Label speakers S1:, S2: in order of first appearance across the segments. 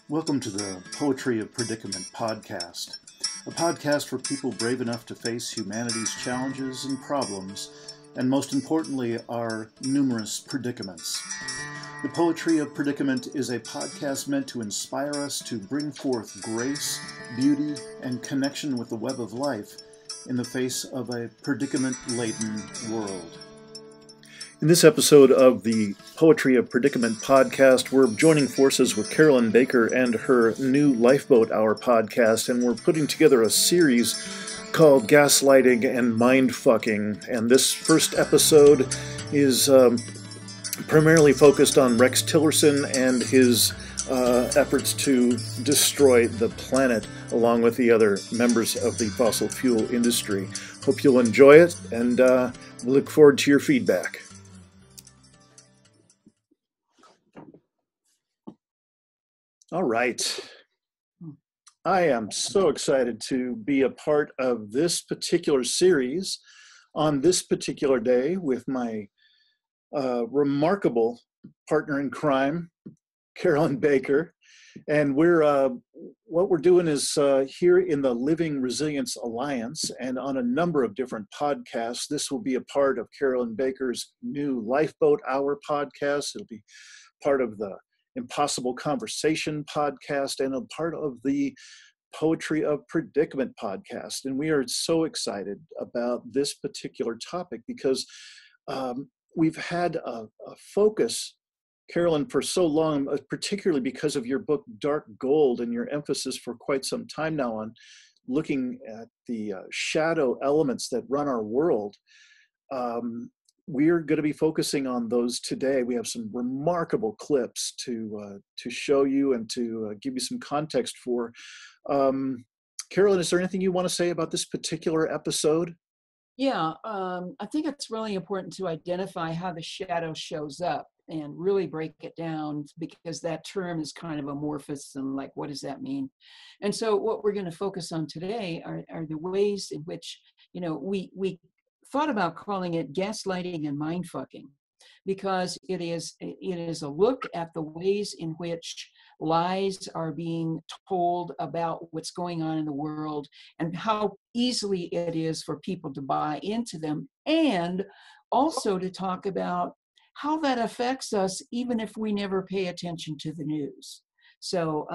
S1: Welcome to the Poetry of Predicament podcast, a podcast for people brave enough to face humanity's challenges and problems, and most importantly, our numerous predicaments. The Poetry of Predicament is a podcast meant to inspire us to bring forth grace, beauty, and connection with the web of life in the face of a predicament-laden world. In this episode of the Poetry of Predicament podcast, we're joining forces with Carolyn Baker and her new Lifeboat Hour podcast, and we're putting together a series called Gaslighting and Mindf. And this first episode is primarily focused on Rex Tillerson and his efforts to destroy the planet, along with the other members of the fossil fuel industry. Hope you'll enjoy it, and we look forward to your feedback. All right. I am so excited to be a part of this particular series on this particular day with my remarkable partner in crime, Carolyn Baker. And what we're doing is here in the Living Resilience Alliance and on a number of different podcasts. This will be a part of Carolyn Baker's new Lifeboat Hour podcast. It'll be part of the Impossible Conversation podcast and a part of the Poetry of Predicament podcast. And we are so excited about this particular topic because we've had a focus, Carolyn, for so long, particularly because of your book, Dark Gold, and your emphasis for quite some time now on looking at the shadow elements that run our world. We're going to be focusing on those today. We have some remarkable clips to show you and to give you some context for. Carolyn, is there anything you want to say about this particular episode?
S2: Yeah, I think it's really important to identify how the shadow shows up and really break it down, because that term is kind of amorphous and like, what does that mean? And so what we're going to focus on today are the ways in which, we thought about calling it gaslighting and mindfucking, because it is a look at the ways in which lies are being told about what's going on in the world and how easily it is for people to buy into them, and also to talk about how that affects us even if we never pay attention to the news. So,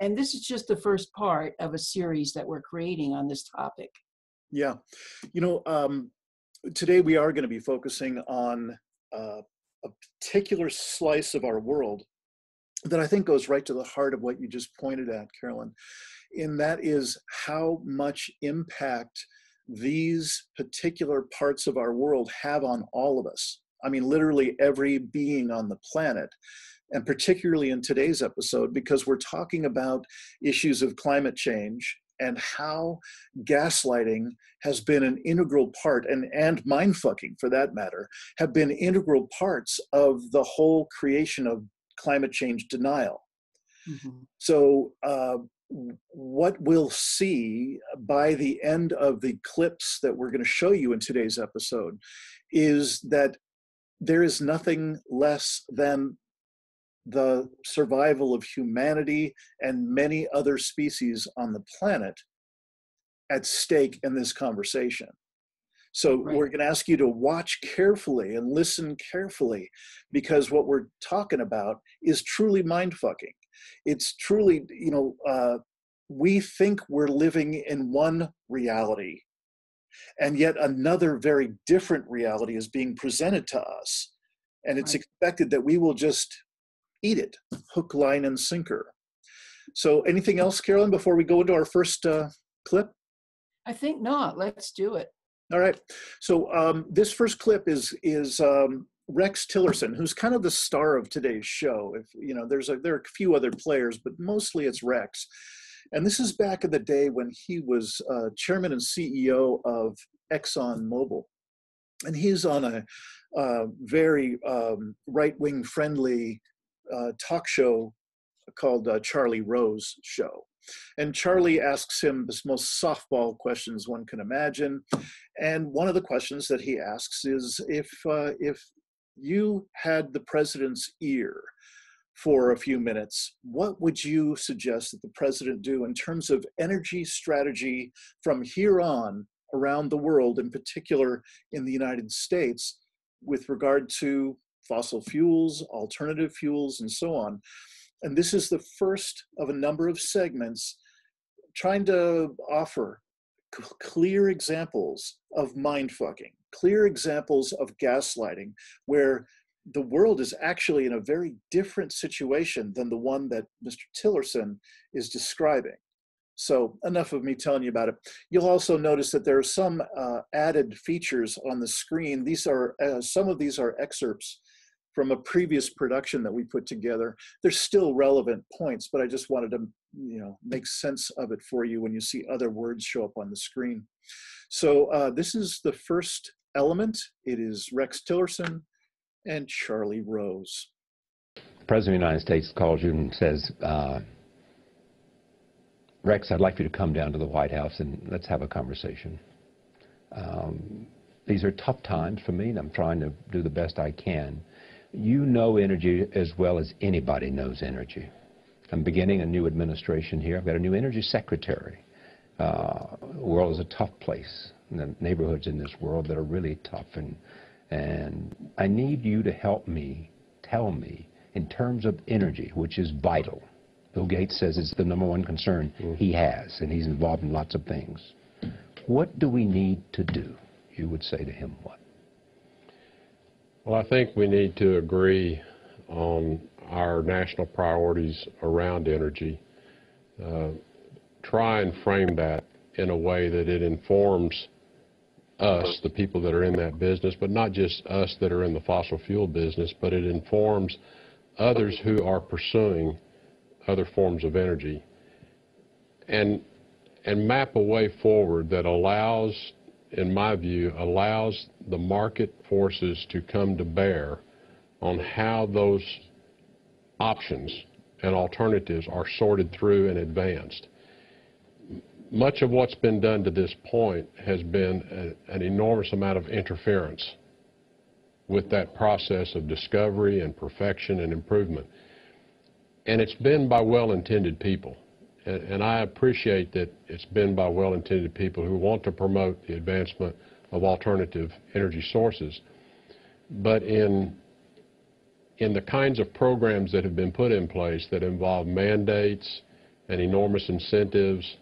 S2: and this is just the first part of a series that we're creating on this topic.
S1: Yeah. Today we are going to be focusing on a particular slice of our world that I think goes right to the heart of what you just pointed at, Carolyn, and that is how much impact these particular parts of our world have on all of us. I mean, literally every being on the planet, and particularly in today's episode, because we're talking about issues of climate change and how gaslighting has been an integral part, and mindfucking for that matter, have been integral parts of the whole creation of climate change denial. Mm-hmm. So what we'll see by the end of the clips that we're going to show you in today's episode is that there is nothing less than the survival of humanity and many other species on the planet at stake in this conversation. So right. We're going to ask you to watch carefully and listen carefully, because what we're talking about is truly mindfucking. It's truly, we think we're living in one reality, and yet another very different reality is being presented to us. And it's right. expected that we will just eat it, hook, line, and sinker. So anything else, Carolyn, before we go into our first clip?
S2: I think not. Let's do it.
S1: All right. So this first clip is Rex Tillerson, who's kind of the star of today's show. There are a few other players, but mostly it's Rex. And this is back in the day when he was chairman and CEO of ExxonMobil. And he's on a very right-wing friendly talk show called Charlie Rose Show. And Charlie asks him the most softball questions one can imagine. And one of the questions that he asks is, if you had the president's ear for a few minutes, what would you suggest that the president do in terms of energy strategy from here on around the world, in particular in the United States, with regard to fossil fuels, alternative fuels, and so on? And this is the first of a number of segments trying to offer clear examples of mindfucking, clear examples of gaslighting, where the world is actually in a very different situation than the one that Mr. Tillerson is describing. So enough of me telling you about it. You'll also notice that there are some added features on the screen. These are, some of these are excerpts from a previous production that we put together. They're still relevant points, but I just wanted to, make sense of it for you when you see other words show up on the screen. So this is the first element. It is Rex Tillerson and Charlie Rose.
S3: The President of the United States calls you and says, Rex, I'd like you to come down to the White House and let's have a conversation. These are tough times for me, and I'm trying to do the best I can. You know energy as well as anybody knows energy. I'm beginning a new administration here. I've got a new energy secretary. The world is a tough place. And the neighborhoods in this world that are really tough. And I need you to help me, tell me, in terms of energy, which is vital. Bill Gates says it's the #1 concern he has, and he's involved in lots of things. What do we need to do? You would say to him what?
S4: Well, I think we need to agree on our national priorities around energy. Try and frame that in a way that it informs us, the people that are in that business, but not just us that are in the fossil fuel business, but it informs others who are pursuing other forms of energy, and map a way forward that allows, in my view, allows the market forces to come to bear on how those options and alternatives are sorted through and advanced. Much of what's been done to this point has been an enormous amount of interference with that process of discovery and perfection and improvement. And it's been by well-intended people. And I appreciate that it's been by well-intended people who want to promote the advancement of alternative energy sources. But in the kinds of programs that have been put in place that involve mandates and enormous incentives,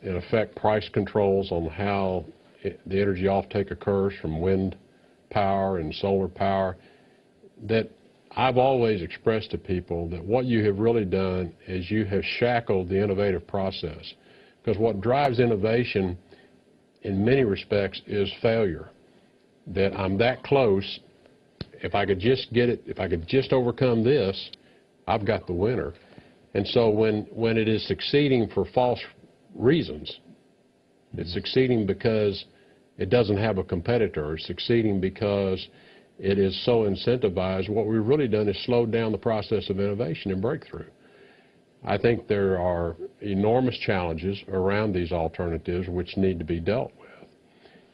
S4: in effect price controls on how the energy offtake occurs from wind power and solar power, that I've always expressed to people that what you have really done is you have shackled the innovative process. Because what drives innovation in many respects is failure. That I'm that close, if I could just get it, if I could just overcome this, I've got the winner. And so when it is succeeding for false reasons, it's succeeding because it doesn't have a competitor, it's succeeding because it is so incentivized. What we've really done is slowed down the process of innovation and breakthrough. I think there are enormous challenges around these alternatives which need to be dealt with.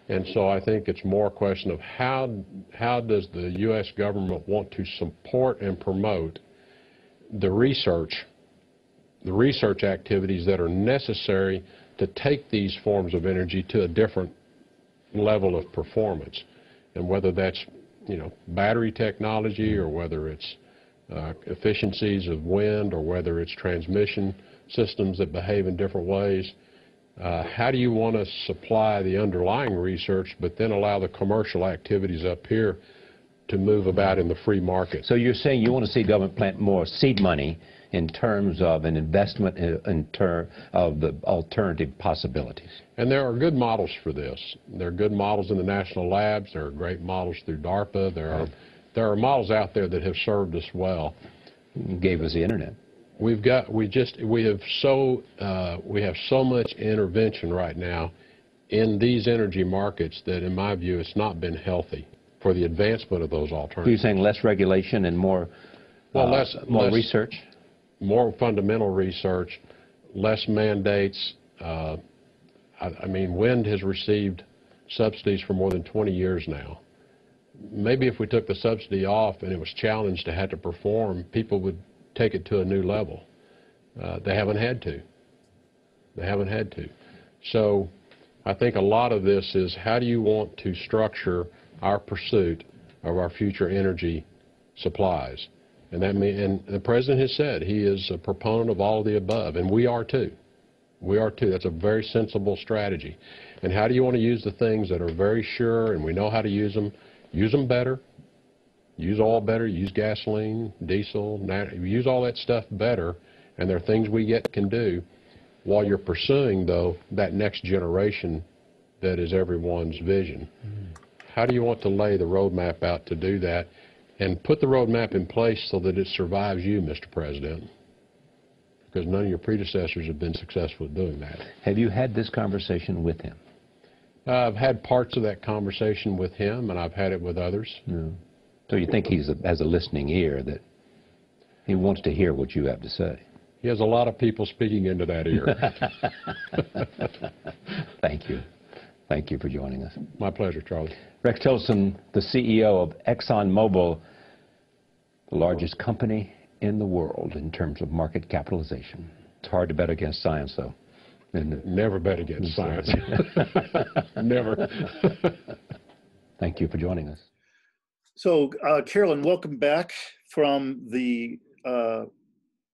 S4: And so I think it's more a question of how does the U.S. government want to support and promote the research activities that are necessary to take these forms of energy to a different level of performance. And whether that's battery technology, or whether it's efficiencies of wind, or whether it's transmission systems that behave in different ways. How do you want to supply the underlying research, but then allow the commercial activities up here to move about in the free market?
S3: So you're saying you want to see government plant more seed money in terms of an investment in terms of the alternative possibilities.
S4: And there are good models for this. There are good models in the national labs. There are great models through DARPA. There are models out there that have served us well.
S3: You gave us the internet.
S4: We have so much intervention right now in these energy markets that, in my view, it's not been healthy for the advancement of those alternatives.
S3: So you're saying less regulation and more more research?
S4: More fundamental research, less mandates. I mean, wind has received subsidies for more than 20 years now. Maybe if we took the subsidy off and it was challenged to have to perform, people would take it to a new level. They haven't had to. They haven't had to. So I think a lot of this is, how do you want to structure our pursuit of our future energy supplies? And and the president has said he is a proponent of all of the above, and we are too. We are too. That's a very sensible strategy. And how do you want to use the things that are very sure and we know how to use them? Use them better. Use oil better. Use gasoline, diesel, use all that stuff better. And there are things we can do while you're pursuing, though, that next generation that is everyone's vision. How do you want to lay the roadmap out to do that and put the roadmap in place so that it survives you, Mr. President? Because none of your predecessors have been successful at doing that.
S3: Have you had this conversation with him?
S4: I've had parts of that conversation with him, and I've had it with others.
S3: Yeah. So you think he has a listening ear, that he wants to hear what you have to say?
S4: He has a lot of people speaking into that ear.
S3: Thank you. Thank you for joining us.
S4: My pleasure, Charlie.
S3: Rex Tillerson, the CEO of ExxonMobil, the largest company in the world in terms of market capitalization. It's hard to bet against science, though, isn't it?
S4: Never bet against science. Never.
S3: Thank you for joining us.
S1: So, Carolyn, welcome back from the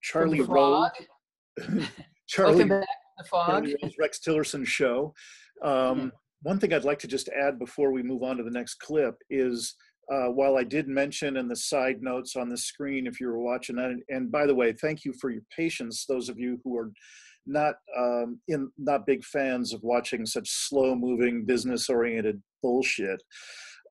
S1: Charlie Rose.
S2: Welcome back to the fog.
S1: Charlie Rose, Rex Tillerson show. One thing I'd like to just add before we move on to the next clip is, while I did mention in the side notes on the screen, if you were watching that, and by the way, thank you for your patience, those of you who are not big fans of watching such slow-moving, business-oriented bullshit.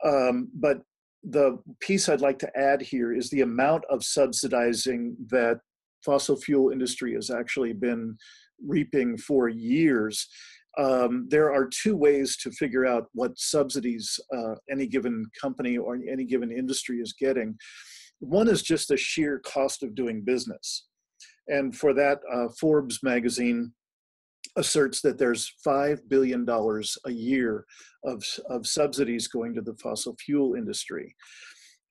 S1: But the piece I'd like to add here is the amount of subsidizing that fossil fuel industry has actually been reaping for years. There are two ways to figure out what subsidies any given company or any given industry is getting. One is just the sheer cost of doing business. And for that, Forbes magazine asserts that there's $5 billion a year of subsidies going to the fossil fuel industry.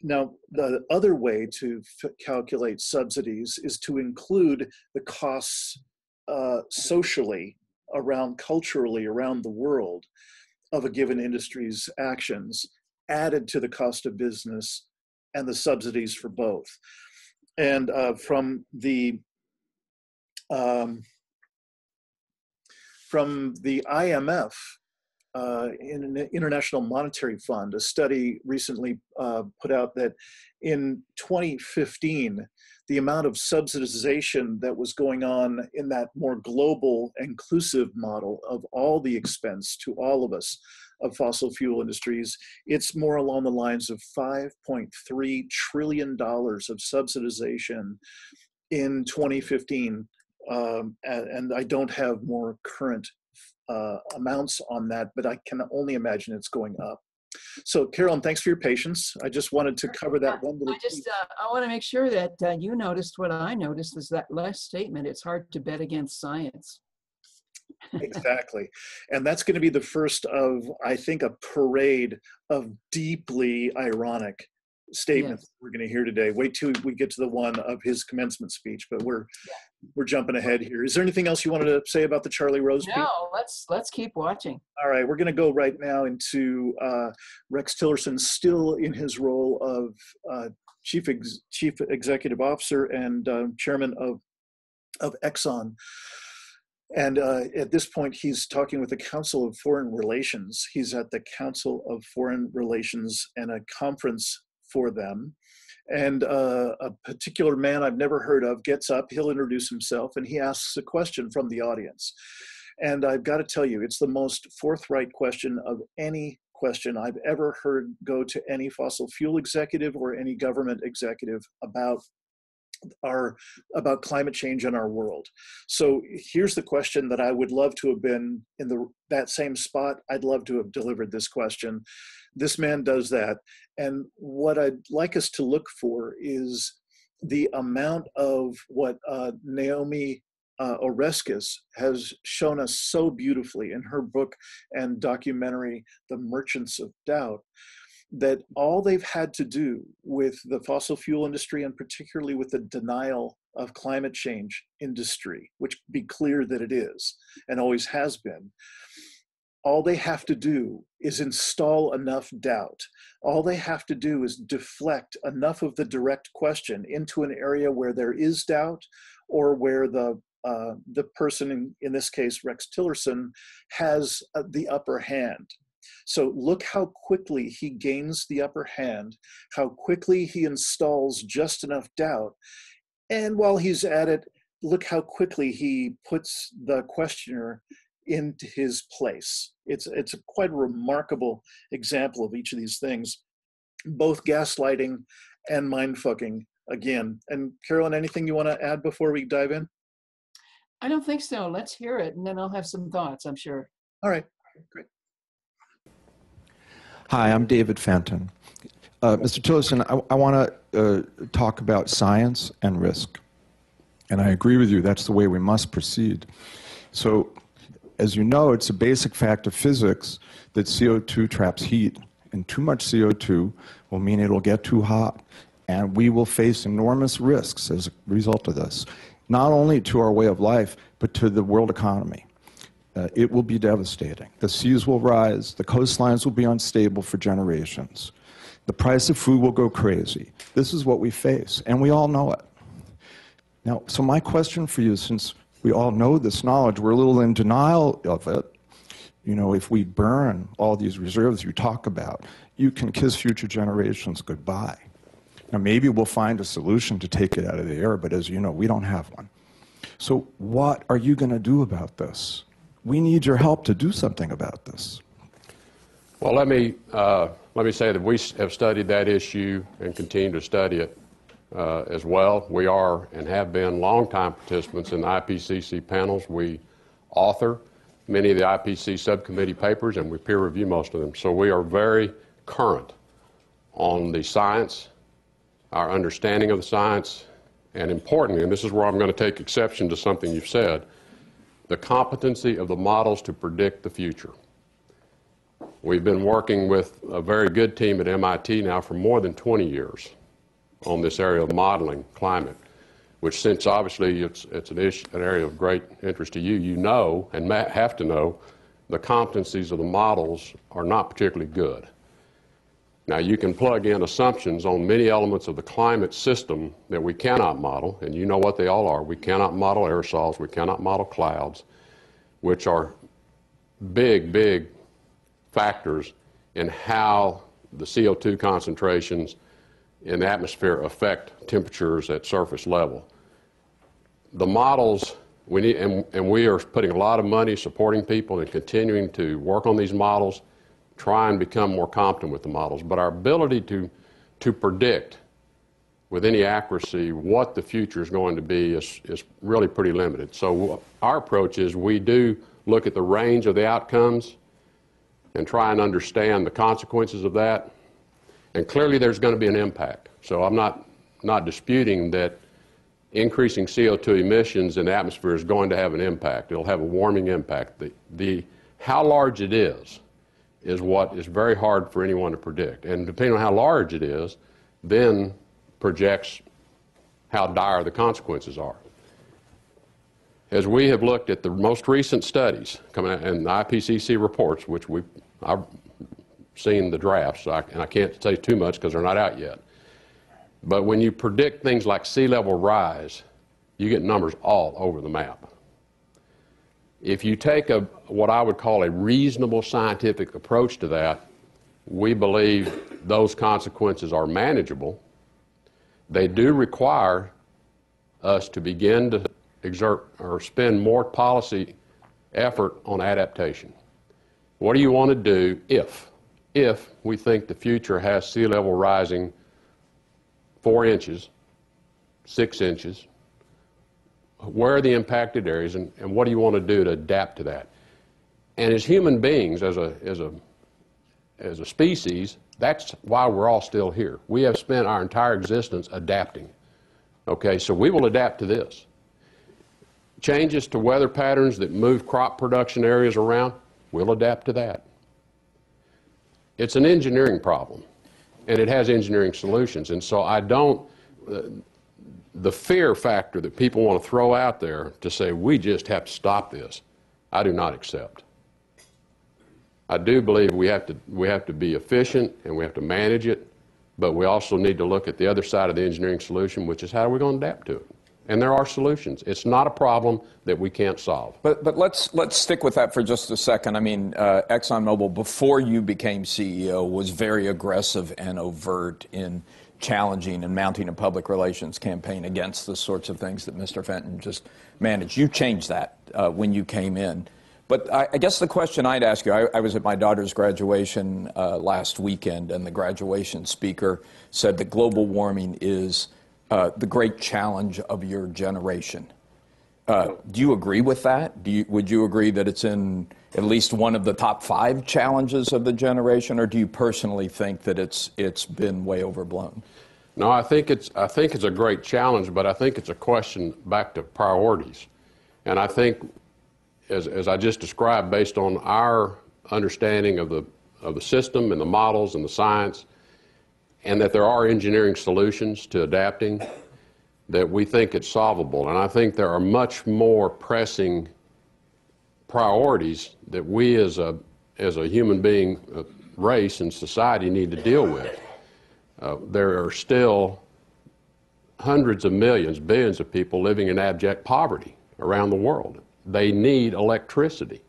S1: Now, the other way to calculate subsidies is to include the costs socially, culturally around the world of a given industry's actions, added to the cost of business and the subsidies for both. And from the IMF, International Monetary Fund, a study recently put out that in 2015, the amount of subsidization that was going on in that more global, inclusive model of all the expense to all of us of fossil fuel industries, it's more along the lines of $5.3 trillion of subsidization in 2015. And I don't have more current amounts on that, but I can only imagine it's going up. So, Carolyn, thanks for your patience. I just wanted to cover that one little piece.
S2: I want to make sure that you noticed what I noticed is that last statement. It's hard to bet against science.
S1: Exactly. And that's going to be the first of, I think, a parade of deeply ironic statements we're going to hear today. Wait till we get to the one of his commencement speech, but we're jumping ahead here. Is there anything else you wanted to say about the Charlie Rose piece?
S2: No, let's keep watching.
S1: All right, we're going to go right now into Rex Tillerson, still in his role of Chief Executive Officer and Chairman of Exxon. And at this point, he's talking with the Council of Foreign Relations. He's at the Council of Foreign Relations and a conference for them. And a particular man I've never heard of gets up, he'll introduce himself, and he asks a question from the audience. And I've got to tell you, it's the most forthright question of any question I've ever heard go to any fossil fuel executive or any government executive about climate change in our world. So here's the question that I would love to have been in that same spot. I'd love to have delivered this question. This man does that. And what I'd like us to look for is the amount of what Naomi Oreskes has shown us so beautifully in her book and documentary, The Merchants of Doubt. that all they've had to do with the fossil fuel industry, and particularly with the denial of climate change industry, which be clear that it is and always has been, all they have to do is install enough doubt. All they have to do is deflect enough of the direct question into an area where there is doubt, or where the person, in this case, Rex Tillerson, has the upper hand. So look how quickly he gains the upper hand, how quickly he installs just enough doubt. And while he's at it, look how quickly he puts the questioner into his place. It's quite a remarkable example of each of these things, both gaslighting and mindfucking again. And Carolyn, anything you want to add before we dive in?
S2: I don't think so. Let's hear it, and then I'll have some thoughts, I'm sure.
S1: All right, great.
S5: Hi, I'm David Fenton. Mr. Tillerson, I want to talk about science and risk. And I agree with you, that's the way we must proceed. So, as you know, it's a basic fact of physics that CO2 traps heat. And too much CO2 will mean it'll get too hot. And we will face enormous risks as a result of this, not only to our way of life, but to the world economy. It will be devastating. The seas will rise, the coastlines will be unstable for generations. The price of food will go crazy. This is what we face, and we all know it. Now, so my question for you, since we all know this knowledge, we're a little in denial of it. You know, if we burn all these reserves you talk about, you can kiss future generations goodbye. Now, maybe we'll find a solution to take it out of the air, but as you know, we don't have one. So what are you going to do about this? We need your help to do something about this.
S4: Well, let me say that we have studied that issue and continue to study it as well. We are and have been longtime participants in the IPCC panels. We author many of the IPCC subcommittee papers, and we peer review most of them. So we are very current on the science, our understanding of the science, and importantly, and this is where I'm going to take exception to something you've said, the competency of the models to predict the future. We've been working with a very good team at MIT now for more than 20 years on this area of modeling climate, which, since obviously it's an area of great interest to you, you know and have to know the competencies of the models are not particularly good. Now, you can plug in assumptions on many elements of the climate system that we cannot model, and you know what they all are. We cannot model aerosols, we cannot model clouds, which are big, big factors in how the CO2 concentrations in the atmosphere affect temperatures at surface level. The models, we need, and we are putting a lot of money supporting people and continuing to work on these models, try and become more competent with the models. But our ability to predict with any accuracy what the future is going to be is really pretty limited. So our approach is we do look at the range of the outcomes and try and understand the consequences of that. And clearly there's going to be an impact. So I'm not disputing that increasing CO2 emissions in the atmosphere is going to have an impact. It'll have a warming impact. How large it is what is very hard for anyone to predict. And depending on how large it is, then projects how dire the consequences are. As we have looked at the most recent studies coming out in the IPCC reports, which I've seen the drafts, and I can't say too much because they're not out yet. But when you predict things like sea level rise, you get numbers all over the map. If you take what I would call a reasonable scientific approach to that, we believe those consequences are manageable. They do require us to begin to exert or spend more policy effort on adaptation. What do you want to do if we think the future has sea level rising 4 inches, 6 inches? Where are the impacted areas, and what do you want to do to adapt to that? And as human beings, as a species, that's why we're all still here. We have spent our entire existence adapting. Okay, so we will adapt to this. Changes to weather patterns that move crop production areas around, we'll adapt to that. It's an engineering problem. and it has engineering solutions. And so I don't, the fear factor that people want to throw out there to say, we just have to stop this, I do not accept. I do believe we have to be efficient and we have to manage it, but we also need to look at the other side of the engineering solution, which is how are we going to adapt to it? And there are solutions. It's not a problem that we can't solve.
S6: But let's stick with that for just a second. I mean, ExxonMobil, before you became CEO, was very aggressive and overt in challenging and mounting a public relations campaign against the sorts of things that Mr. Fenton just managed. You changed that when you came in. But I guess the question I'd ask you, I was at my daughter's graduation last weekend, and the graduation speaker said that global warming is the great challenge of your generation. Do you agree with that? Would you agree that it's in at least one of the top 5 challenges of the generation, or do you personally think that it's been way overblown?
S4: No, I think it's a great challenge, but I think it's a question back to priorities. And I think, as I just described, based on our understanding of the system and the models and the science, and that there are engineering solutions to adapting, that we think it's solvable. And I think there are much more pressing priorities that we as a human being race and society need to deal with. There are still hundreds of millions, billions of people living in abject poverty around the world. They need electricity.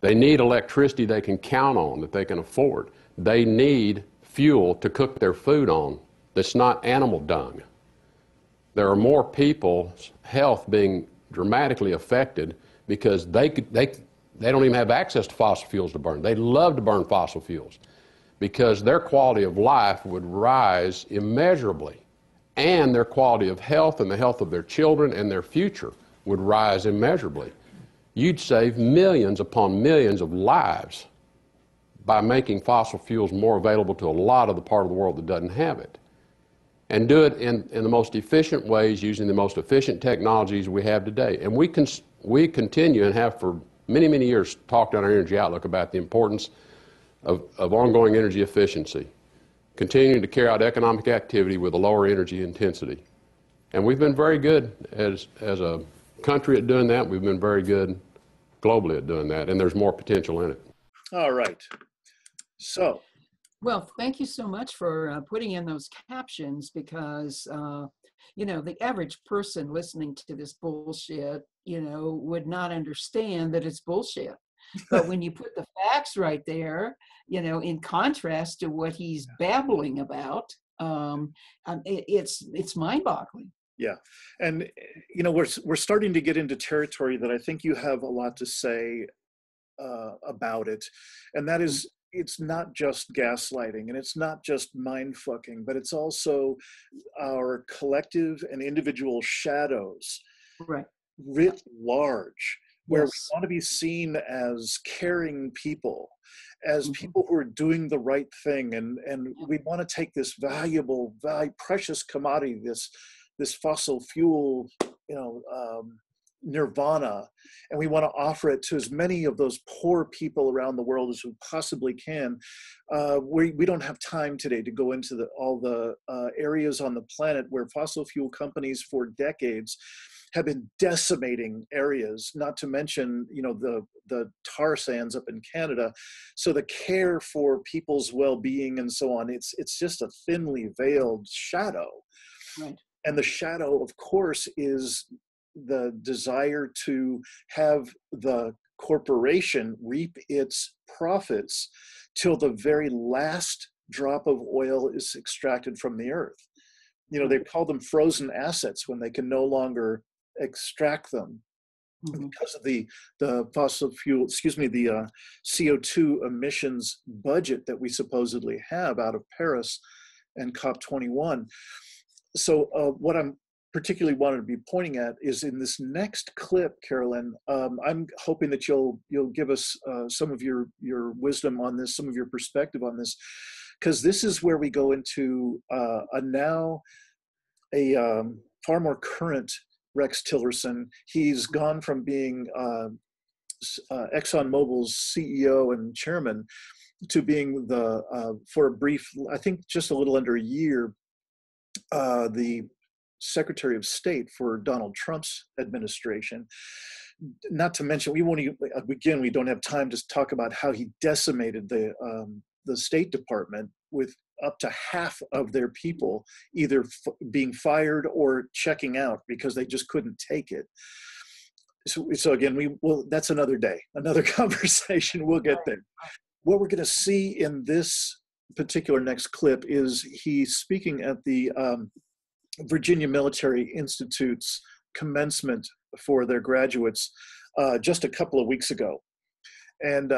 S4: They need electricity they can count on, that they can afford. They need fuel to cook their food on that's not animal dung. There are more people's health being dramatically affected because they don't even have access to fossil fuels to burn. They love to burn fossil fuels because their quality of life would rise immeasurably, and their quality of health and the health of their children and their future would rise immeasurably. You'd save millions upon millions of lives by making fossil fuels more available to a lot of the part of the world that doesn't have it. And do it in the most efficient ways, using the most efficient technologies we have today. And we continue and have for many, many years talked on our Energy Outlook about the importance of ongoing energy efficiency, continuing to carry out economic activity with a lower energy intensity. And we've been very good as a country at doing that. We've been very good globally at doing that, and there's more potential in it.
S1: All right. So,
S2: well, thank you so much for putting in those captions, because, you know, the average person listening to this bullshit, you know, would not understand that it's bullshit. But when you put the facts right there, you know, in contrast to what he's babbling about, it's mind-boggling.
S1: yeah. And, you know, we're starting to get into territory that I think you have a lot to say about it. And that is, it's not just gaslighting and it's not just mind fucking, but it's also our collective and individual shadows,
S2: Right,
S1: writ large, where
S2: yes.
S1: we want to be seen as caring people, as people who are doing the right thing. And we want to take this valuable, precious commodity, this fossil fuel, you know, nirvana, and we want to offer it to as many of those poor people around the world as we possibly can. We don't have time today to go into all the areas on the planet where fossil fuel companies for decades have been decimating areas, not to mention, you know, the tar sands up in Canada. So the care for people's well-being and so on, it's just a thinly veiled shadow.
S2: Right.
S1: And the shadow, of course, is the desire to have the corporation reap its profits till the very last drop of oil is extracted from the earth. You know, they call them frozen assets when they can no longer extract them because of the fossil fuel, the CO2 emissions budget that we supposedly have out of Paris and COP21. So what I'm particularly wanted to be pointing at is in this next clip, Carolyn, I'm hoping that you'll give us some of your wisdom on this, some of your perspective on this, because this is where we go into a far more current Rex Tillerson. He's gone from being ExxonMobil's CEO and chairman to being for a brief, I think just a little under a year, the Secretary of State for Donald Trump's administration. Not to mention, we won't even, again, we don't have time to talk about how he decimated the State Department with up to half of their people either being fired or checking out because they just couldn't take it. So again, that's another day, another conversation. We'll get there. What we're going to see in this particular next clip is he's speaking at the Virginia Military Institute's commencement for their graduates just a couple of weeks ago. And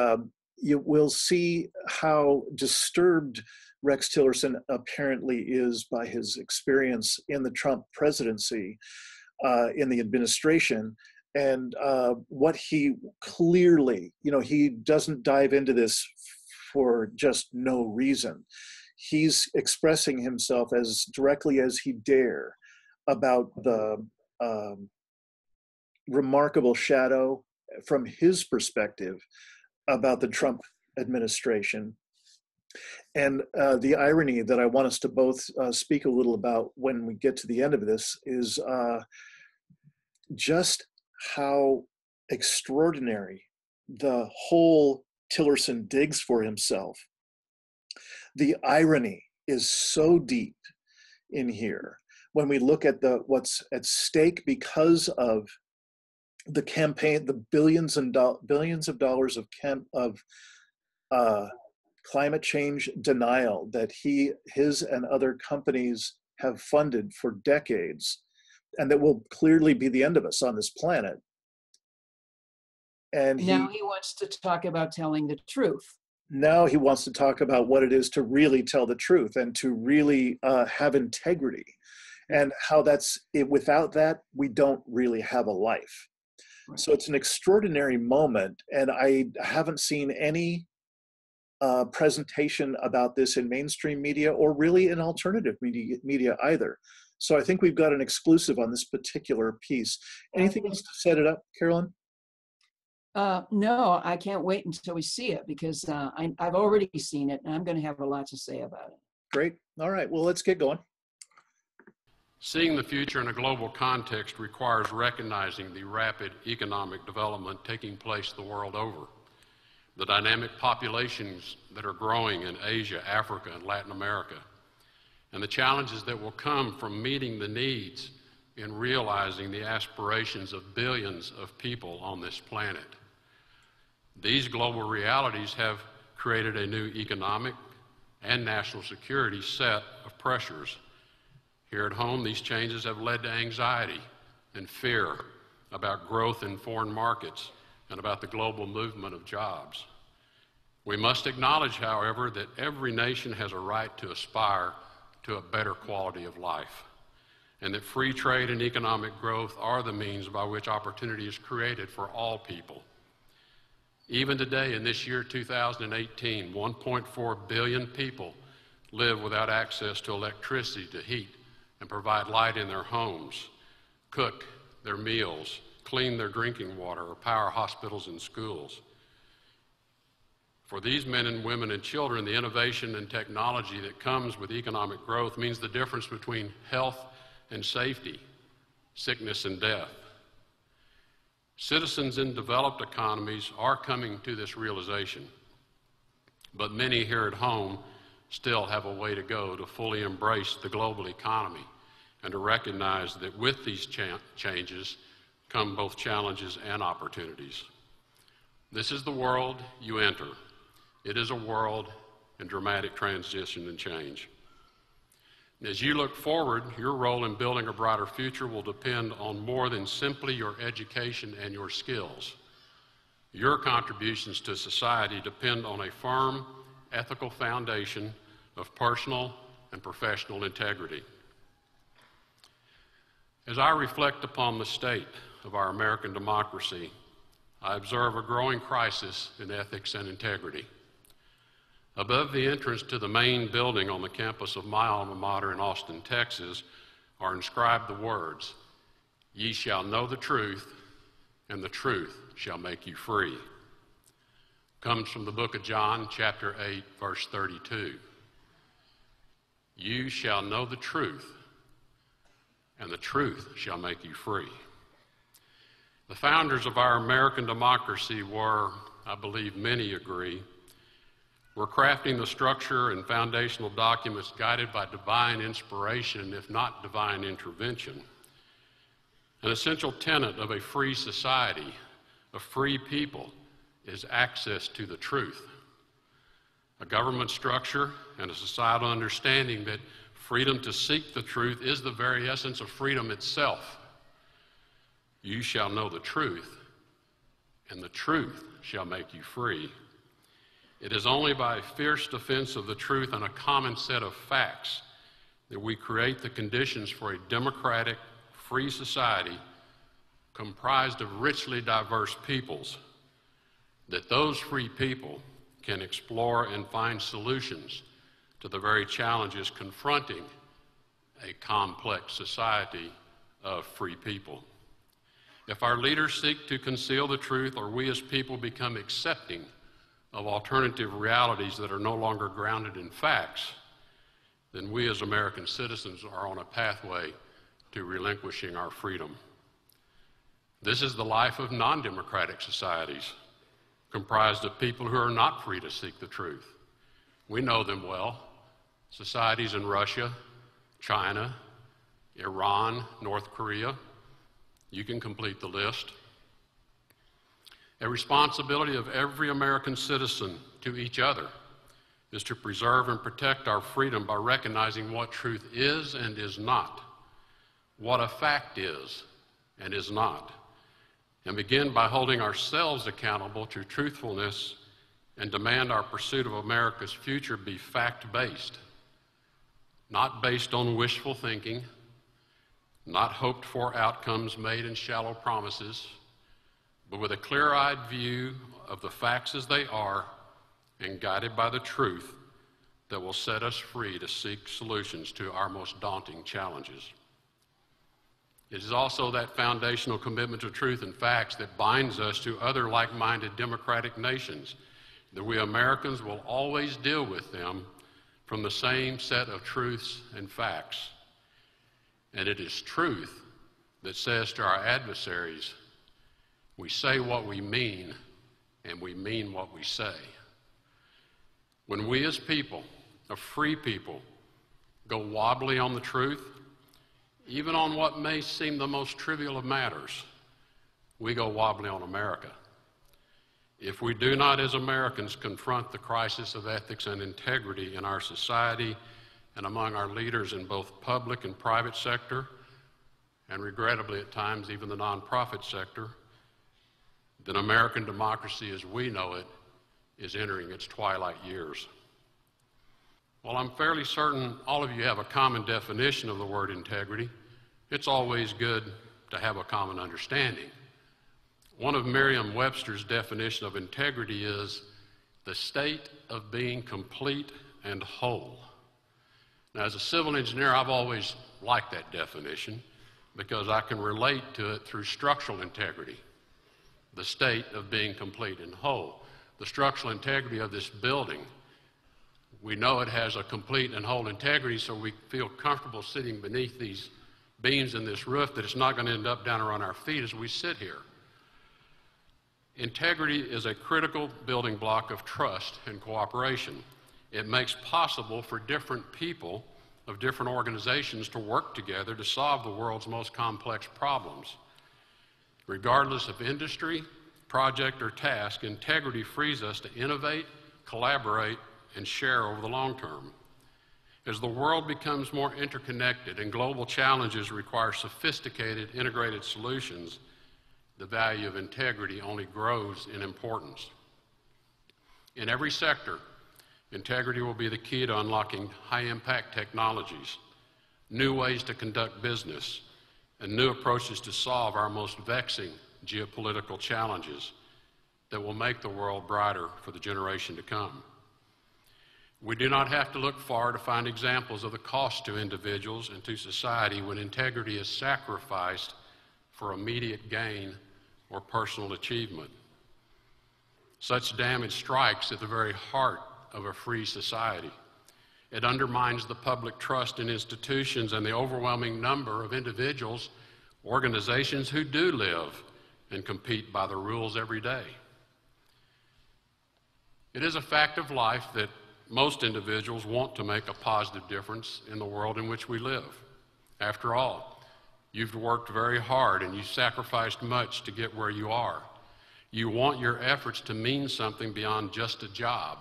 S1: you will see how disturbed Rex Tillerson apparently is by his experience in the Trump presidency, in the administration, and what he clearly, he doesn't dive into this for just no reason. He's expressing himself as directly as he dare about the remarkable shadow from his perspective about the Trump administration. And the irony that I want us to both speak a little about when we get to the end of this is just how extraordinary the whole Tillerson digs for himself. The irony is so deep in here when we look at what's at stake because of the campaign, the billions of dollars of climate change denial that his and other companies have funded for decades, and that will clearly be the end of us on this planet. And
S2: now he wants to talk about telling the truth.
S1: Now he wants to talk about what it is to really tell the truth and to really have integrity, and how without that, we don't really have a life. Right. So it's an extraordinary moment, and I haven't seen any presentation about this in mainstream media or really in alternative media either. So I think we've got an exclusive on this particular piece. Anything else to set it up, Carolyn?
S2: No, I can't wait until we see it, because I've already seen it and I'm going to have a lot to say about it.
S1: Great. All right. Well, let's get going.
S7: Seeing the future in a global context requires recognizing the rapid economic development taking place the world over, the dynamic populations that are growing in Asia, Africa, and Latin America, and the challenges that will come from meeting the needs in realizing the aspirations of billions of people on this planet. These global realities have created a new economic and national security set of pressures. Here at home, these changes have led to anxiety and fear about growth in foreign markets and about the global movement of jobs. We must acknowledge, however, that every nation has a right to aspire to a better quality of life, and that free trade and economic growth are the means by which opportunity is created for all people. Even today, in this year 2018, 1.4 billion people live without access to electricity to heat and provide light in their homes, cook their meals, clean their drinking water, or power hospitals and schools. For these men and women and children, the innovation and technology that comes with economic growth means the difference between health and safety, sickness and death. Citizens in developed economies are coming to this realization, but many here at home still have a way to go to fully embrace the global economy and to recognize that with these changes come both challenges and opportunities. This is the world you enter. It is a world in dramatic transition and change. As you look forward, your role in building a brighter future will depend on more than simply your education and your skills. Your contributions to society depend on a firm, ethical foundation of personal and professional integrity. As I reflect upon the state of our American democracy, I observe a growing crisis in ethics and integrity. Above the entrance to the main building on the campus of my alma mater in Austin, Texas, are inscribed the words, "Ye shall know the truth, and the truth shall make you free." comes from the book of John, chapter 8, verse 32. You shall know the truth, and the truth shall make you free. The founders of our American democracy were, I believe many agree, were crafting the structure and foundational documents guided by divine inspiration, if not divine intervention. An essential tenet of a free society, a free people, is access to the truth. A government structure and a societal understanding that freedom to seek the truth is the very essence of freedom itself. You shall know the truth, and the truth shall make you free. It is only by fierce defense of the truth and a common set of facts that we create the conditions for a democratic, free society comprised of richly diverse peoples, that those free people can explore and find solutions to the very challenges confronting a complex society of free people. If our leaders seek to conceal the truth, or we as people become accepting of alternative realities that are no longer grounded in facts, then we as American citizens are on a pathway to relinquishing our freedom. This is the life of non-democratic societies, comprised of people who are not free to seek the truth. We know them well. Societies in Russia, China, Iran, North Korea. You can complete the list. A responsibility of every American citizen to each other is to preserve and protect our freedom by recognizing what truth is and is not, what a fact is and is not, and begin by holding ourselves accountable to truthfulness and demand our pursuit of America's future be fact-based, not based on wishful thinking, not hoped-for outcomes made in shallow promises, but with a clear-eyed view of the facts as they are and guided by the truth that will set us free to seek solutions to our most daunting challenges. It is also that foundational commitment to truth and facts that binds us to other like-minded democratic nations, that we Americans will always deal with them from the same set of truths and facts. And it is truth that says to our adversaries, we say what we mean, and we mean what we say. When we as people, a free people, go wobbly on the truth, even on what may seem the most trivial of matters, we go wobbly on America. If we do not, as Americans, confront the crisis of ethics and integrity in our society and among our leaders in both public and private sector, and regrettably at times even the nonprofit sector, then American democracy as we know it is entering its twilight years. While I'm fairly certain all of you have a common definition of the word integrity, it's always good to have a common understanding. One of Merriam-Webster's definition of integrity is the state of being complete and whole. Now, as a civil engineer, I've always liked that definition because I can relate to it through structural integrity, the state of being complete and whole. The structural integrity of this building, we know it has a complete and whole integrity, so we feel comfortable sitting beneath these beams in this roof that it's not going to end up down around our feet as we sit here. Integrity is a critical building block of trust and cooperation. It makes possible for different people of different organizations to work together to solve the world's most complex problems. Regardless of industry, project, or task, integrity frees us to innovate, collaborate, and share over the long term. As the world becomes more interconnected and global challenges require sophisticated, integrated solutions, the value of integrity only grows in importance. In every sector, integrity will be the key to unlocking high-impact technologies, new ways to conduct business, and new approaches to solve our most vexing geopolitical challenges that will make the world brighter for the generation to come. We do not have to look far to find examples of the cost to individuals and to society when integrity is sacrificed for immediate gain or personal achievement. Such damage strikes at the very heart of a free society. It undermines the public trust in institutions and the overwhelming number of individuals, organizations who do live and compete by the rules every day. It is a fact of life that most individuals want to make a positive difference in the world in which we live. After all, you've worked very hard and you've sacrificed much to get where you are. You want your efforts to mean something beyond just a job,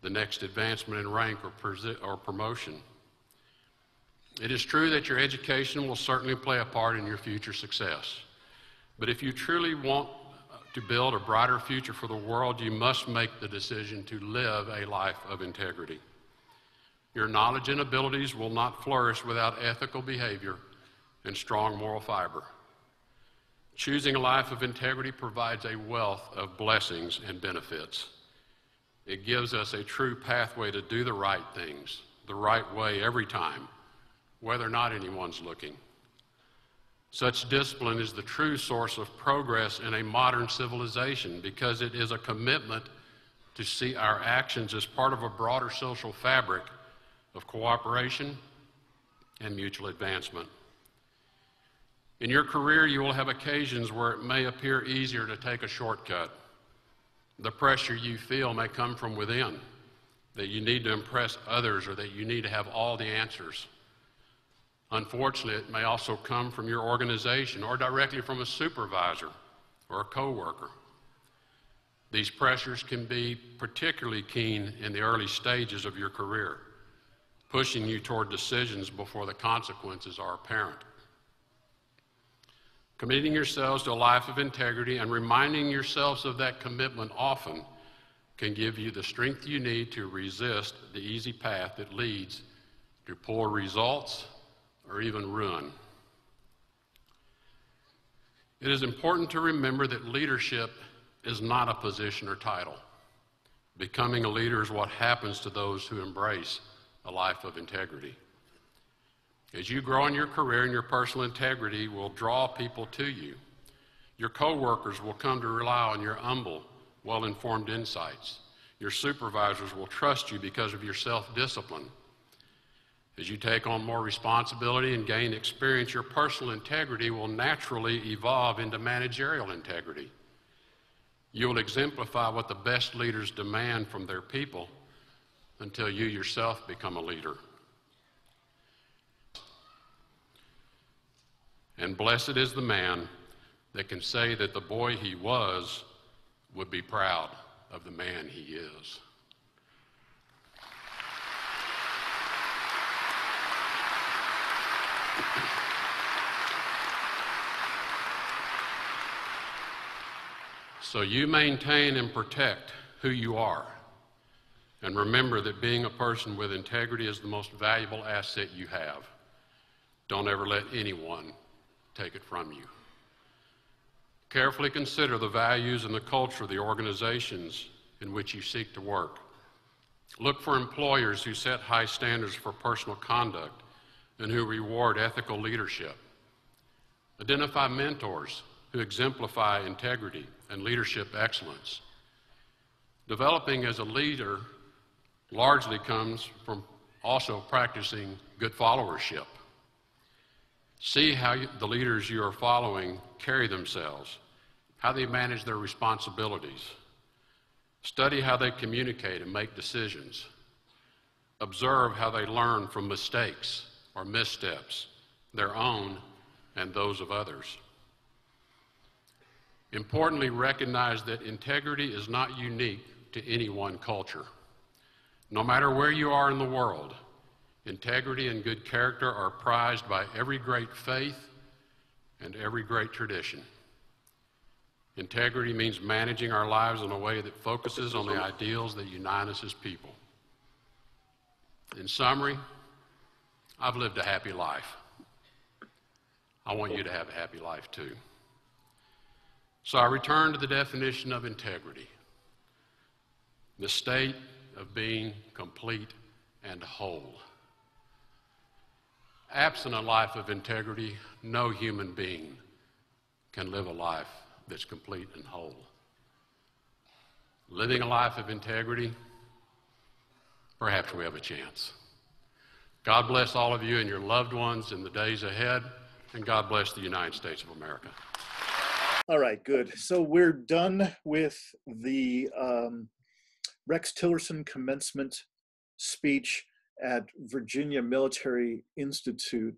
S7: the next advancement in rank or promotion. It is true that your education will certainly play a part in your future success. But if you truly want to build a brighter future for the world, you must make the decision to live a life of integrity. Your knowledge and abilities will not flourish without ethical behavior and strong moral fiber. Choosing a life of integrity provides a wealth of blessings and benefits. It gives us a true pathway to do the right things, the right way every time, whether or not anyone's looking. Such discipline is the true source of progress in a modern civilization because it is a commitment to see our actions as part of a broader social fabric of cooperation and mutual advancement. In your career, you will have occasions where it may appear easier to take a shortcut. The pressure you feel may come from within, that you need to impress others or that you need to have all the answers. Unfortunately, it may also come from your organization or directly from a supervisor or a coworker. These pressures can be particularly keen in the early stages of your career, pushing you toward decisions before the consequences are apparent. Committing yourselves to a life of integrity and reminding yourselves of that commitment often can give you the strength you need to resist the easy path that leads to poor results or even ruin. It is important to remember that leadership is not a position or title. Becoming a leader is what happens to those who embrace a life of integrity. As you grow in your career, and your personal integrity will draw people to you. Your coworkers will come to rely on your humble, well-informed insights. Your supervisors will trust you because of your self-discipline. As you take on more responsibility and gain experience, your personal integrity will naturally evolve into managerial integrity. You will exemplify what the best leaders demand from their people until you yourself become a leader. And blessed is the man that can say that the boy he was would be proud of the man he is. So you maintain and protect who you are. And remember that being a person with integrity is the most valuable asset you have. Don't ever let anyone take it from you. Carefully consider the values and the culture of the organizations in which you seek to work. Look for employers who set high standards for personal conduct and who reward ethical leadership. Identify mentors who exemplify integrity and leadership excellence. Developing as a leader largely comes from also practicing good followership. See how the leaders you are following carry themselves, how they manage their responsibilities. Study how they communicate and make decisions. Observe how they learn from mistakes or missteps, their own and those of others. Importantly, recognize that integrity is not unique to any one culture. No matter where you are in the world, integrity and good character are prized by every great faith and every great tradition. Integrity means managing our lives in a way that focuses on the ideals that unite us as people. In summary, I've lived a happy life. I want you to have a happy life too. So I return to the definition of integrity, the state of being complete and whole. Absent a life of integrity, no human being can live a life that's complete and whole. living a life of integrity, perhaps we have a chance. God bless all of you and your loved ones in the days ahead, and God bless the United States of America.
S1: All right, good. So we're done with the Rex Tillerson commencement speech at Virginia Military Institute.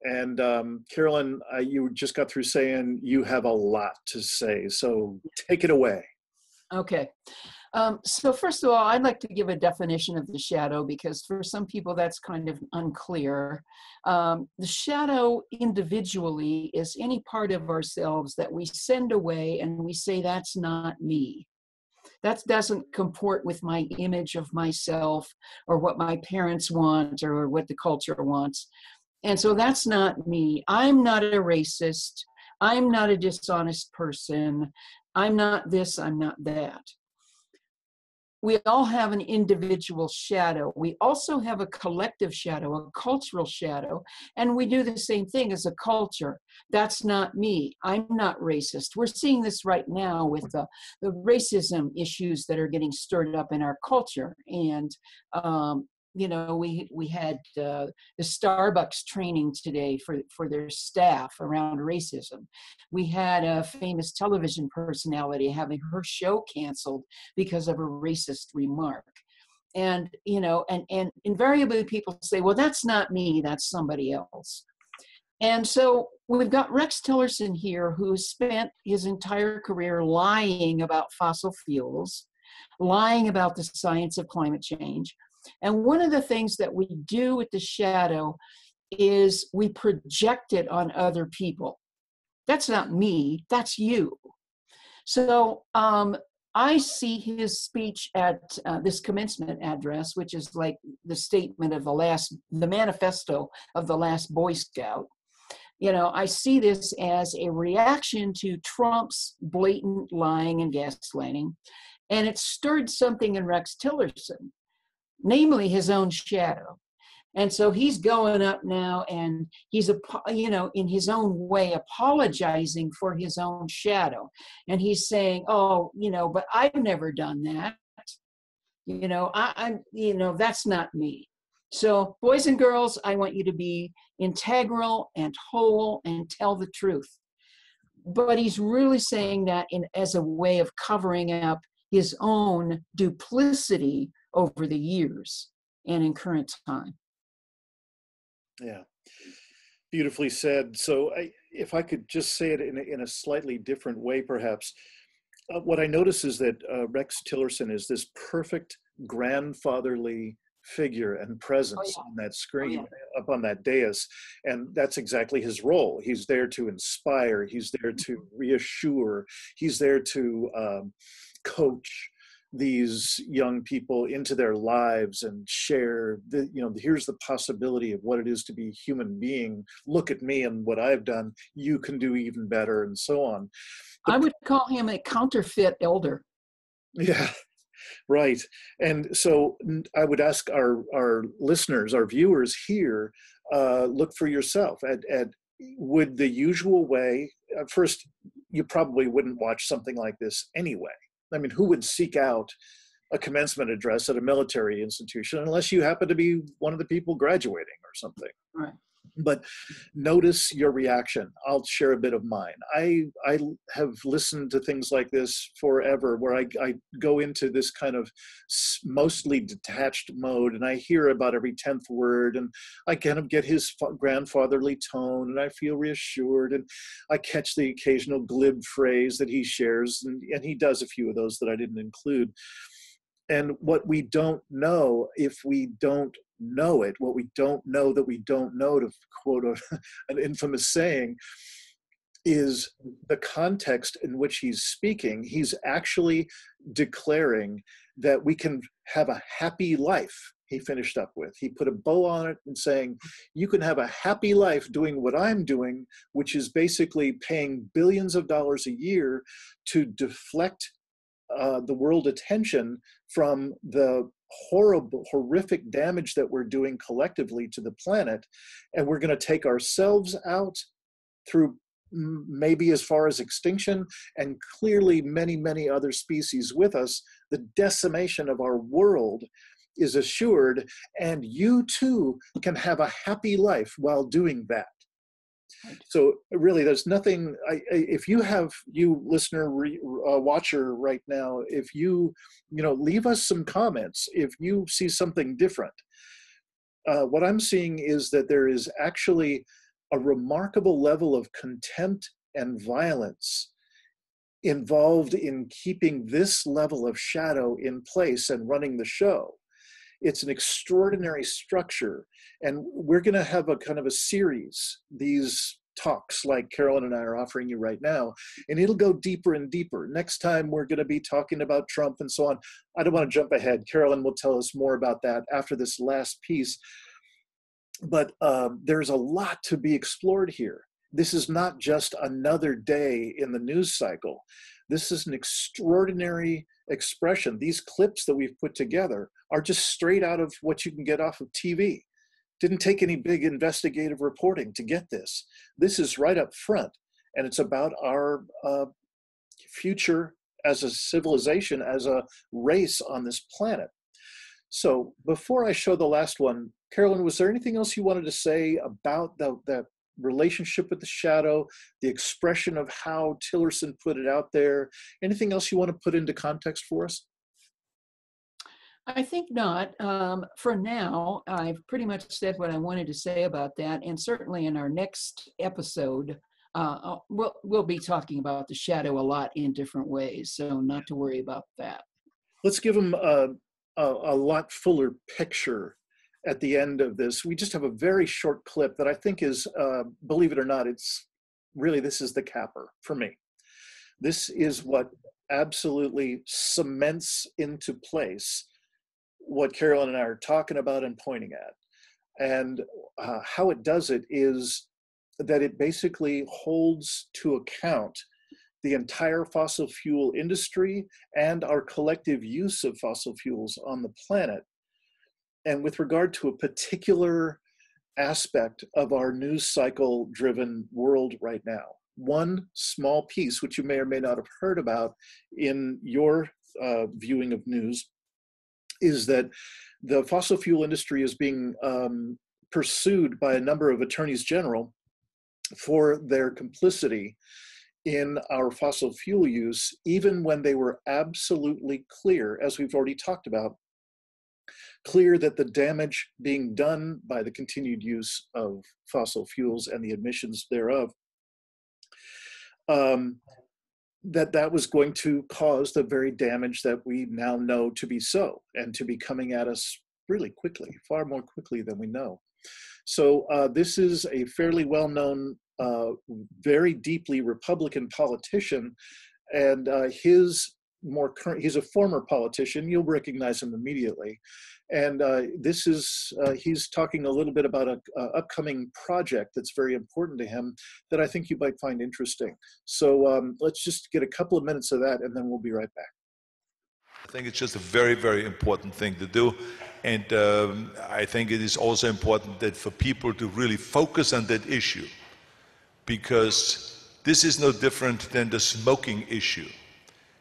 S1: And Carolyn, you just got through saying you have a lot to say, so take it away.
S2: Okay. So first of all, I'd like to give a definition of the shadow, because for some people that's kind of unclear. The shadow individually is any part of ourselves that we send away and we say, that's not me. That doesn't comport with my image of myself or what my parents want or what the culture wants. And so that's not me. I'm not a racist. I'm not a dishonest person. I'm not this, I'm not that. We all have an individual shadow. We also have a collective shadow, a cultural shadow, and we do the same thing as a culture. That's not me. I'm not racist. We're seeing this right now with the racism issues that are getting stirred up in our culture. And you know, we had the Starbucks training today for their staff around racism. We had a famous television personality having her show canceled because of a racist remark. And, you know, and invariably people say, well, that's not me, that's somebody else. And so we've got Rex Tillerson here, who spent his entire career lying about fossil fuels, lying about the science of climate change. And one of the things that we do with the shadow is we project it on other people. That's not me, that's you. So I see his speech at this commencement address, which is like the statement of the manifesto of the last Boy Scout. You know, I see this as a reaction to Trump's blatant lying and gaslighting. And it stirred something in Rex Tillerson, namely his own shadow. And so he's going up now and he's, you know, in his own way apologizing for his own shadow. And he's saying, oh, you know, but I've never done that. You know, I'm, you know, that's not me. So boys and girls, I want you to be integral and whole and tell the truth. But he's really saying that as a way of covering up his own duplicity over the years and in current time.
S1: Yeah, beautifully said. So if I could just say it in a slightly different way, perhaps, what I notice is that Rex Tillerson is this perfect grandfatherly figure and presence on that screen, up on that dais. And that's exactly his role. He's there to inspire. He's there to reassure. He's there to coach these young people into their lives and share the, you know, here's the possibility of what it is to be a human being. Look at me and what I've done. You can do even better, and so on. But I
S2: would call him a counterfeit elder.
S1: Yeah, right. And so I would ask our listeners, our viewers here, look for yourself at would the usual way, first, you probably wouldn't watch something like this anyway. I mean, who would seek out a commencement address at a military institution unless you happen to be one of the people graduating or something?
S2: Right.
S1: But notice your reaction. I'll share a bit of mine. I have listened to things like this forever, where I go into this kind of mostly detached mode, and I hear about every 10th word, and I kind of get his grandfatherly tone, and I feel reassured, and I catch the occasional glib phrase that he shares, and he does a few of those that I didn't include. And what we don't know, if we don't know it, what we don't know that we don't know, to quote an infamous saying, is the context in which he's speaking. He's actually declaring that we can have a happy life, he finished up with. He put a bow on it and saying, you can have a happy life doing what I'm doing, which is basically paying billions of dollars a year to deflect the world attention from the horrific damage that we're doing collectively to the planet. And we're going to take ourselves out through maybe as far as extinction, and clearly many, many other species with us, the decimation of our world is assured, and you too can have a happy life while doing that. So really, there's nothing, if you have, you listener, watcher right now, if you leave us some comments, if you see something different. What I'm seeing is that there is actually a remarkable level of contempt and violence involved in keeping this level of shadow in place and running the show. It's an extraordinary structure, and we're going to have a kind of a series, these talks like Carolyn and I are offering you right now, and it'll go deeper and deeper. Next time we're going to be talking about Trump and so on. I don't want to jump ahead. Carolyn will tell us more about that after this last piece. But there's a lot to be explored here. This is not just another day in the news cycle. This is an extraordinary expression. These clips that we've put together are just straight out of what you can get off of TV. Didn't take any big investigative reporting to get this. This is right up front, and it's about our future as a civilization, as a race on this planet. So before I show the last one, Carolyn, was there anything else you wanted to say about that relationship with the shadow, the expression of how Tillerson put it out there? Anything else you want to put into context for us?
S2: I think not. For now, I've pretty much said what I wanted to say about that. And certainly in our next episode, we'll be talking about the shadow a lot in different ways. So not to worry about that. Let's give them
S1: a lot fuller picture at the end of this. We just have a very short clip that I think is, believe it or not, it's really, this is the capper for me. This is what absolutely cements into place what Carolyn and I are talking about and pointing at. And how it does it is that it basically holds to account the entire fossil fuel industry and our collective use of fossil fuels on the planet. And with regard to a particular aspect of our news cycle driven world right now, one small piece, which you may or may not have heard about in your viewing of news, is that the fossil fuel industry is being pursued by a number of attorneys general for their complicity in our fossil fuel use, even when they were absolutely clear, as we've already talked about, clear that the damage being done by the continued use of fossil fuels and the emissions thereof, that was going to cause the very damage that we now know to be so, and to be coming at us really quickly, far more quickly than we know. So this is a fairly well-known, very deeply Republican politician, and he's a former politician. You'll recognize him immediately. And this is, he's talking a little bit about an upcoming project that's very important to him that I think you might find interesting. So let's just get a couple of minutes of that, and then we'll be right back.
S8: I think it's just a very, very important thing to do. And I think it is also important that for people to really focus on that issue, because this is no different than the smoking issue.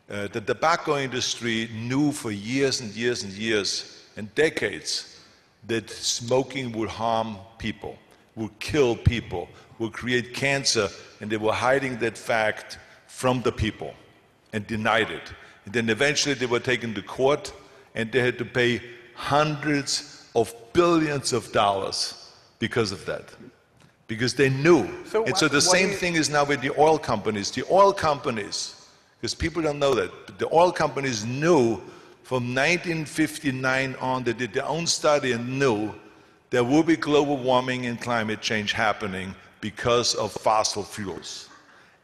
S8: The tobacco industry knew for years and years and years and decades that smoking would harm people, would kill people, would create cancer, and they were hiding that fact from the people and denied it. And then eventually they were taken to court, and they had to pay hundreds of billions of dollars because of that, because they knew. So the same thing is now with the oil companies. The oil companies, because people don't know that, but the oil companies knew from 1959 on, they did their own study and knew there will be global warming and climate change happening because of fossil fuels.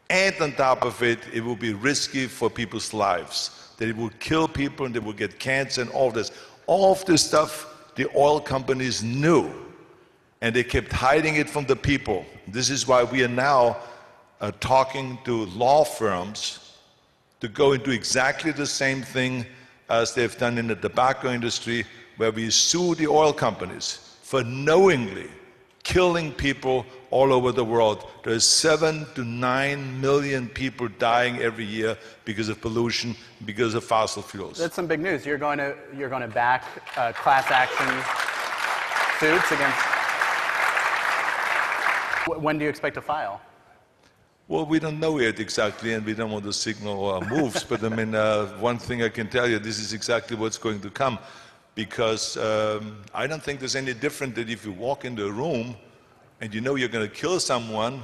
S8: And on top of it, it will be risky for people's lives, that it will kill people and they will get cancer and all this. All of this stuff the oil companies knew, and they kept hiding it from the people. This is why we are now talking to law firms to go and do exactly the same thing as they've done in the tobacco industry, where we sue the oil companies for knowingly killing people all over the world. There's 7 to 9 million people dying every year because of pollution, because of fossil fuels.
S9: That's some big news. You're going to back class action suits against. When do you expect to file?
S8: Well, we don't know yet exactly, and we don't want to signal our moves. But I mean, one thing I can tell you, this is exactly what's going to come, because I don't think there's any different that if you walk into a room and you know you're going to kill someone,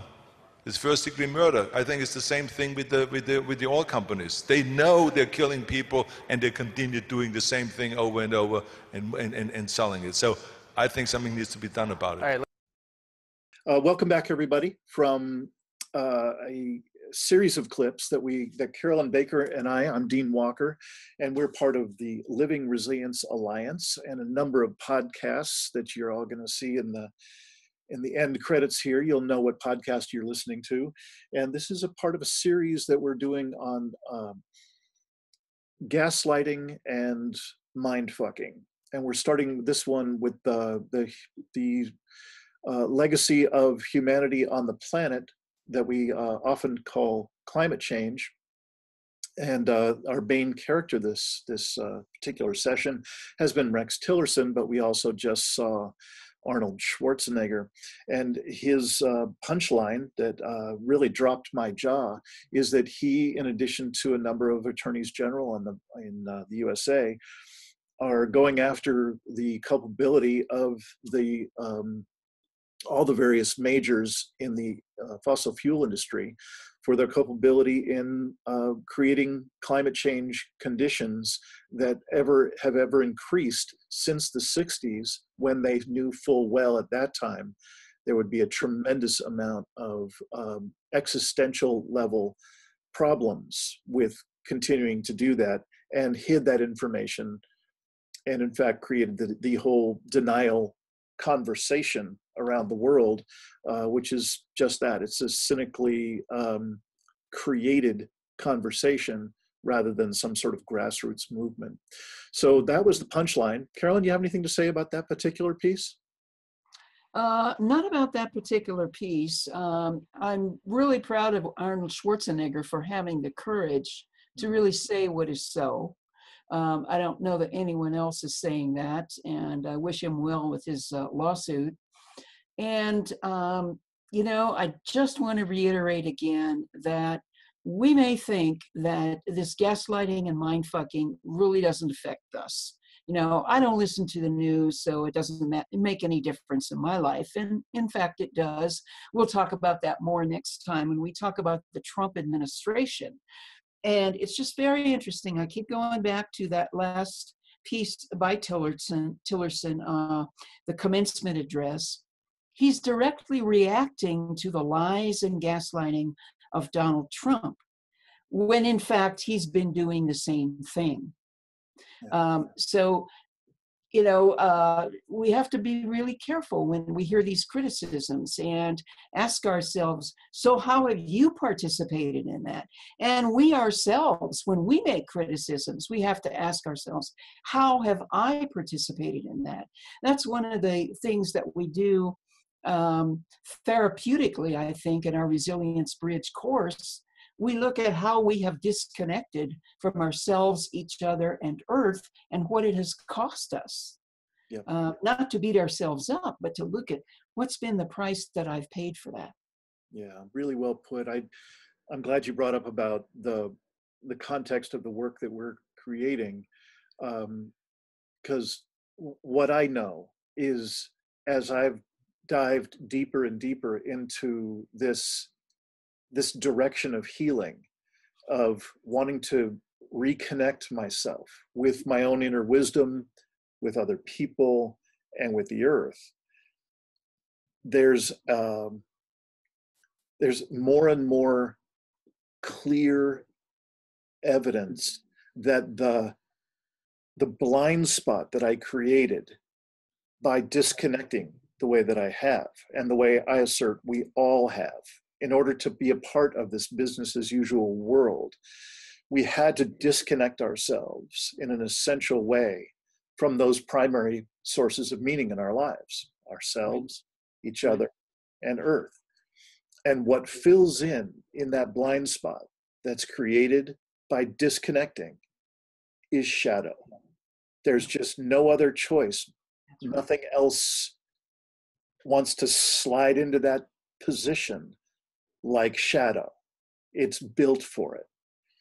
S8: it's first-degree murder. I think it's the same thing with the oil companies. They know they're killing people, and they continue doing the same thing over and over and selling it. So I think something needs to be done about it.
S9: All right.
S1: Welcome back, everybody, from a series of clips that Carolyn Baker and I'm Dean Walker, and we're part of the Living Resilience Alliance and a number of podcasts that you're all going to see in the end credits here. You'll know what podcast you're listening to. And this is a part of a series that we're doing on gaslighting and mindfucking. And we're starting this one with the legacy of humanity on the planet that we often call climate change. And our main character this particular session has been Rex Tillerson, but we also just saw Arnold Schwarzenegger. And his punchline that really dropped my jaw is that he, in addition to a number of attorneys general in the USA, are going after the culpability of all the various majors in the fossil fuel industry for their culpability in creating climate change conditions that have ever increased since the 60s, when they knew full well at that time there would be a tremendous amount of existential level problems with continuing to do that, and hid that information, and in fact created the whole denial conversation around the world, which is just that. It's a cynically created conversation rather than some sort of grassroots movement. So that was the punchline. Carolyn, do you have anything to say about that particular piece?
S2: Not about that particular piece. I'm really proud of Arnold Schwarzenegger for having the courage to really say what is so. I don't know that anyone else is saying that, and I wish him well with his lawsuit. And, I just want to reiterate again that we may think that this gaslighting and mindfucking really doesn't affect us. I don't listen to the news, so it doesn't make any difference in my life. And in fact, it does. We'll talk about that more next time when we talk about the Trump administration. And it's just very interesting. I keep going back to that last piece by Tillerson, the commencement address. He's directly reacting to the lies and gaslighting of Donald Trump, when in fact he's been doing the same thing. We have to be really careful when we hear these criticisms and ask ourselves, so how have you participated in that? And we ourselves, when we make criticisms, we have to ask ourselves, how have I participated in that? That's one of the things that we do therapeutically, I think, in our Resilience Bridge course. We look at how we have disconnected from ourselves, each other, and Earth, and what it has cost us.
S1: Yep.
S2: Not to beat ourselves up, but to look at what's been the price that I've paid for that.
S1: Yeah, really well put. I'm glad you brought up about the context of the work that we're creating, because what I know is, as I've dived deeper and deeper into this direction of healing, of wanting to reconnect myself with my own inner wisdom, with other people, and with the earth, there's more and more clear evidence that the blind spot that I created by disconnecting the way that I have, and the way I assert we all have, in order to be a part of this business as usual world, we had to disconnect ourselves in an essential way from those primary sources of meaning in our lives, ourselves, each other, and Earth. And what fills in that blind spot that's created by disconnecting is shadow. There's just no other choice. Nothing else wants to slide into that position like shadow. It's built for it.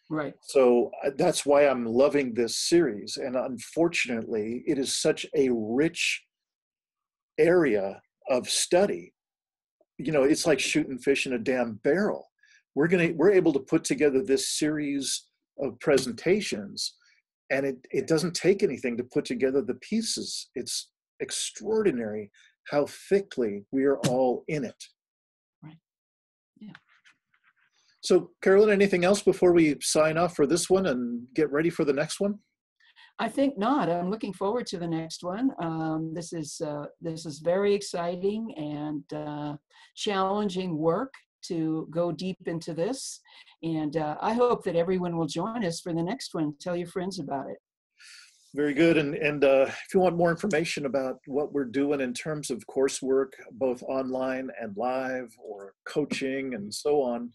S2: Right.
S1: So that's why I'm loving this series. And unfortunately, it is such a rich area of study. You know, it's like shooting fish in a damn barrel. We're able to put together this series of presentations, and it doesn't take anything to put together the pieces. It's extraordinary how thickly we are all in it.
S2: Right. Yeah.
S1: So, Carolyn, anything else before we sign off for this one and get ready for the next one?
S2: I think not. I'm looking forward to the next one. This is very exciting and challenging work to go deep into this. And I hope that everyone will join us for the next one. Tell your friends about it.
S1: Very good. And if you want more information about what we're doing in terms of coursework, both online and live, or coaching and so on,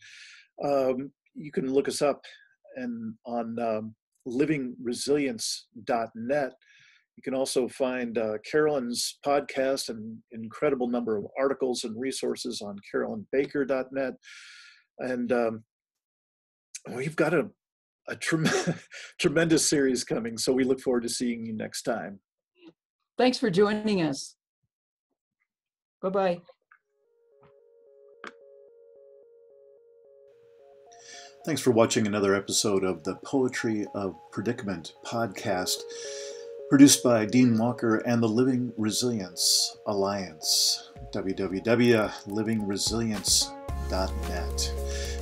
S1: you can look us up and on livingresilience.net. You can also find Carolyn's podcast and incredible number of articles and resources on carolynbaker.net. And we've got a tremendous series coming, so we look forward to seeing you next time.
S2: Thanks for joining us. Bye-bye.
S1: Thanks for watching another episode of the Poetry of Predicament podcast, produced by Dean Walker and the Living Resilience Alliance, www.livingresilience.net.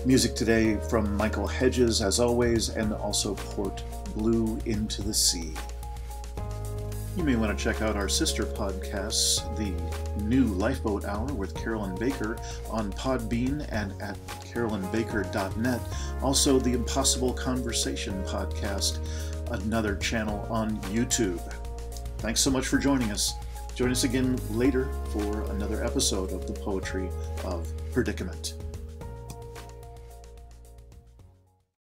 S1: Music today from Michael Hedges, as always, and also Port Blue Into the Sea. You may want to check out our sister podcasts, the new Lifeboat Hour with Carolyn Baker on Podbean and at carolynbaker.net. Also, the Impossible Conversation podcast, another channel on YouTube. Thanks so much for joining us. Join us again later for another episode of the Poetry of Predicament.